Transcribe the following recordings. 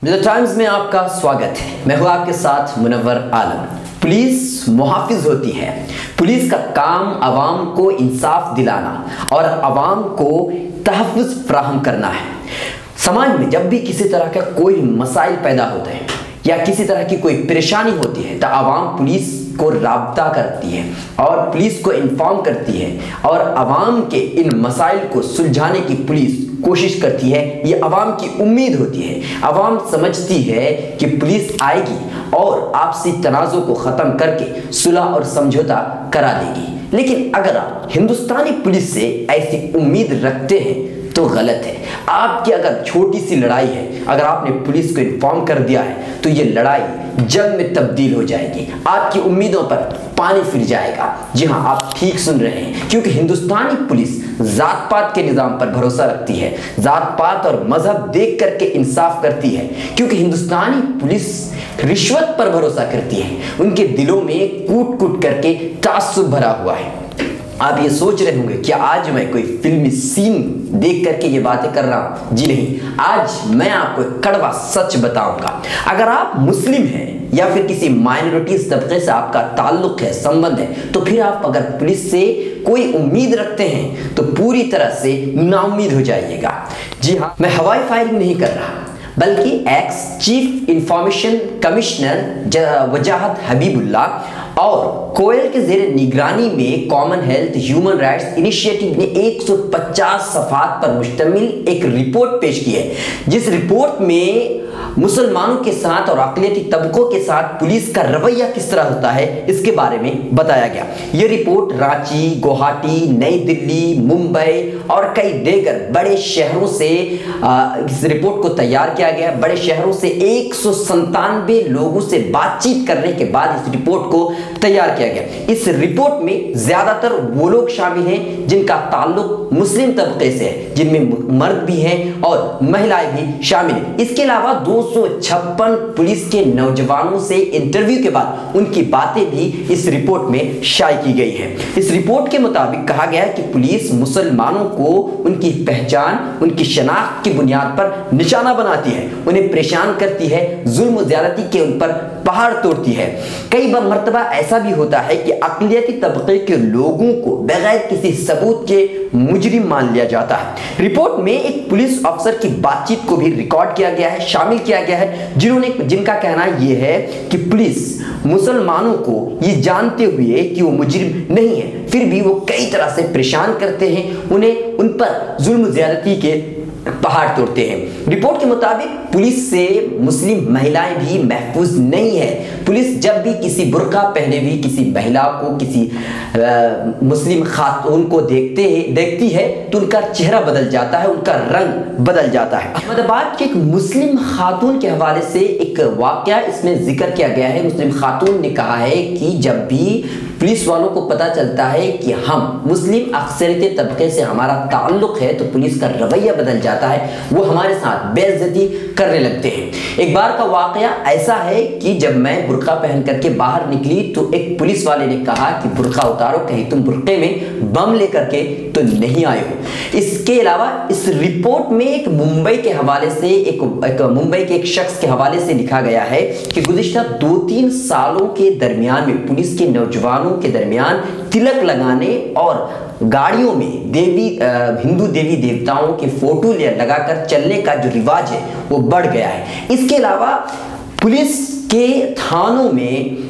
The times में आपका स्वागत है। मैं हूं आपके साथ मुनव्वर आलम। पुलिस मुहाफिज होती है। पुलिस का काम अवाम को इंसाफ दिलाना और अवाम को तहफ़्फ़ुज़ फराहम करना है। समाज में जब भी किसी तरह का कोई मसाइल पैदा होते हैं या किसी तरह की कोई परेशानी होती है तो अवाम पुलिस को राब्ता करती है और पुलिस को इन्फॉर्म करती है और अवाम के इन मसाइल को सुलझाने की पुलिस कोशिश करती है। ये अवाम की उम्मीद होती है। अवाम समझती है कि पुलिस आएगी और आपसी तनाज़ुर को ख़त्म करके सुलह और समझौता करा देगी। लेकिन अगर आप हिंदुस्तानी पुलिस से ऐसी उम्मीद रखते हैं तो गलत है। आपकी अगर छोटी सी लड़ाई है, अगर आपने पुलिस को इन्फॉर्म कर दिया है तो ये लड़ाई जंग में तब्दील हो जाएगी। आपकी उम्मीदों पर पानी फिर जाएगा। जी हाँ, आप ठीक सुन रहे हैं, क्योंकि हिंदुस्तानी पुलिस जात पात के निज़ाम पर भरोसा रखती है। जात पात और मजहब देख करके इंसाफ करती है, क्योंकि हिंदुस्तानी पुलिस रिश्वत पर भरोसा करती है। उनके दिलों में कूट कूट करके तासुब भरा हुआ है। आप ये सोच रहे होंगे कि आज मैं कोई फिल्मी सीन देख करके ये बातें कर रहा हूं। जी नहीं, आज मैं आपको एक कड़वा सच बताऊंगा। अगर आप मुस्लिम हैं या फिर किसी माइनॉरिटीज तबके से आपका ताल्लुक है, संबंध है, तो फिर आप अगर पुलिस से कोई उम्मीद रखते हैं तो पूरी तरह से नाउम्मीद हो जाइएगा। जी हाँ, मैं हवाई फायरिंग नहीं कर रहा, बल्कि एक्स चीफ इंफॉर्मेशन कमिश्नर वजाहत हबीबुल्लाह और कोयल के ज़ेरे निगरानी में common health human rights initiative ने 150 सफ़हात पर मुश्तमिल एक रिपोर्ट पेश की है, जिस रिपोर्ट में मुसलमानों के साथ और अक़लियती तबकों के साथ पुलिस का रवैया किस तरह होता है इसके बारे में बताया गया। ये रिपोर्ट रांची, गुवाहाटी, नई दिल्ली, मुंबई और कई दीगर बड़े शहरों से इस रिपोर्ट को तैयार किया गया। बड़े शहरों से 197 लोगों से बातचीत करने के बाद इस रिपोर्ट को तैयार किया गया। इस रिपोर्ट में ज्यादातर वो लोग शामिल हैं जिनका ताल्लुक मुस्लिम तबके से है, जिनमें मर्द भी हैं और महिलाएं भी शामिल हैं। इसके अलावा 256 पुलिस के नौजवानों से इंटरव्यू के बाद उनकी बातें भी इस रिपोर्ट में शाये की गई है। इस रिपोर्ट के मुताबिक कहा गया है कि पुलिस मुसलमानों को उनकी पहचान, उनकी शनाख्त की बुनियाद पर निशाना बनाती है, उन्हें परेशान करती है, जुल्म ज़्यादती के उन पर पहाड़ तोड़ती है। कई मर्तबा ऐसा भी होता है कि अक़लियती तबके के लोगों को बगैर किसी सबूत के मुजरिम मान लिया जाता है। रिपोर्ट में एक पुलिस अफसर की बातचीत को भी रिकॉर्ड किया गया है, शामिल किया गया है, जिनका कहना यह है कि पुलिस मुसलमानों को ये जानते हुए कि वो मुजरिम नहीं है, फिर भी वो कई तरह से परेशान करते हैं, उन्हें उन पर जुल्म ज़्यादती के पहाड़ तोड़ते हैं। रिपोर्ट के मुताबिक पुलिस से मुस्लिम महिलाएं भी महफूज नहीं है। पुलिस जब भी किसी बुर्का पहने हुई किसी महिला को, किसी मुस्लिम खातून को देखती है तो उनका चेहरा बदल जाता है, उनका रंग बदल जाता है। अहमदाबाद के एक मुस्लिम खातून के हवाले से एक वाकया इसमें जिक्र किया गया है। मुस्लिम खातून ने कहा है कि जब भी पुलिस वालों को पता चलता है कि हम मुस्लिम अक्सरियती तबके से हमारा ताल्लुक है तो पुलिस का रवैया बदल जाता है, वो हमारे साथ बेइज्जती करने लगते हैं। एक बार का वाकया ऐसा है कि जब मैं बुर्का पहन करके बाहर निकली तो एक पुलिस वाले ने कहा कि बुर्का उतारो, कहीं तुम बुर्के में बम लेकर के तो नहीं आए हो। इसके अलावा इस रिपोर्ट में एक मुंबई के हवाले से एक मुंबई के एक शख्स के हवाले से लिखा गया है कि गुज़िश्ता 2-3 सालों के दरमियान में पुलिस के नौजवानों के दरमियान तिलक लगाने और गाड़ियों में हिंदू देवी देवताओं के फोटो लगाकर चलने का जो रिवाज है वो बढ़ गया है। इसके अलावा पुलिस के थानों में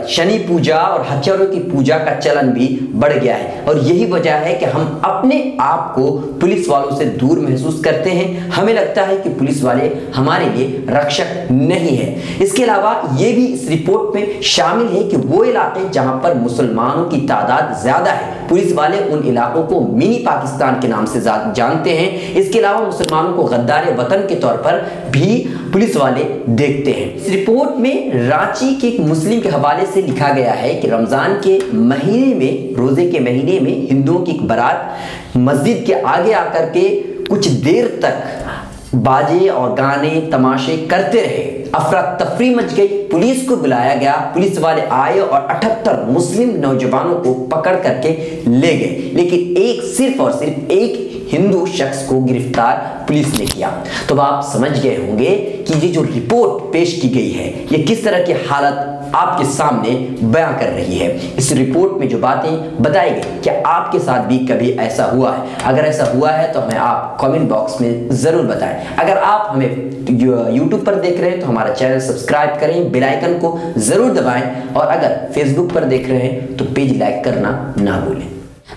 शनि पूजा और हथियारों की पूजा का चलन भी बढ़ गया है और यही वजह है कि हम अपने आप को पुलिस वालों से दूर महसूस करते हैं। हमें लगता है कि पुलिस वाले हमारे लिए रक्षक नहीं है। इसके अलावा ये भी इस रिपोर्ट में शामिल है कि वो इलाके जहां पर मुसलमानों की तादाद ज्यादा है, पुलिस वाले उन इलाकों को मिनी पाकिस्तान के नाम से जानते हैं। इसके अलावा मुसलमानों को गद्दार वतन के तौर पर भी पुलिस वाले देखते हैं। इस रिपोर्ट में रांची के एक मुस्लिम के हवाले से लिखा गया है कि रमजान के महीने में, रोजे के महीने में हिंदुओं की एक बारात मस्जिद के आगे आकर के कुछ देर तक बाजे और गाने तमाशे करते रहे। अफरा तफरी मच गई, पुलिस को बुलाया गया, पुलिस वाले आए और 78 मुस्लिम नौजवानों को पकड़ करके ले गए, लेकिन सिर्फ और सिर्फ एक हिंदू शख्स को गिरफ्तार पुलिस ने किया। तो आप समझ गए होंगे कि ये जो रिपोर्ट पेश की गई है ये किस तरह की हालत आपके सामने बयां कर रही है। इस रिपोर्ट में जो बातें बताई गई, क्या आपके साथ भी कभी ऐसा हुआ है? अगर ऐसा हुआ है तो हमें आप कमेंट बॉक्स में जरूर बताएं। अगर आप हमें YouTube पर देख रहे हैं तो हमारा चैनल सब्सक्राइब करें, बेल आइकन को जरूर दबाएं, और अगर फेसबुक पर देख रहे हैं तो पेज लाइक करना ना भूलें।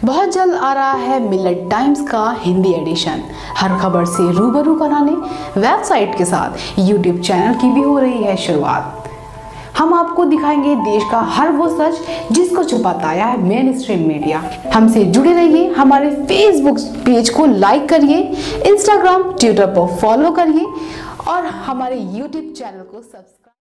बहुत जल्द आ रहा है मिलेट टाइम्स का हिंदी एडिशन। हर खबर से रूबरू कराने वेबसाइट के साथ YouTube चैनल की भी हो रही है शुरुआत। हम आपको दिखाएंगे देश का हर वो सच जिसको छुपाता है मेन स्ट्रीम मीडिया। हमसे जुड़े रहिए, हमारे फेसबुक पेज को लाइक करिए, इंस्टाग्राम ट्विटर पर फॉलो करिए और हमारे YouTube चैनल को सब्सक्राइब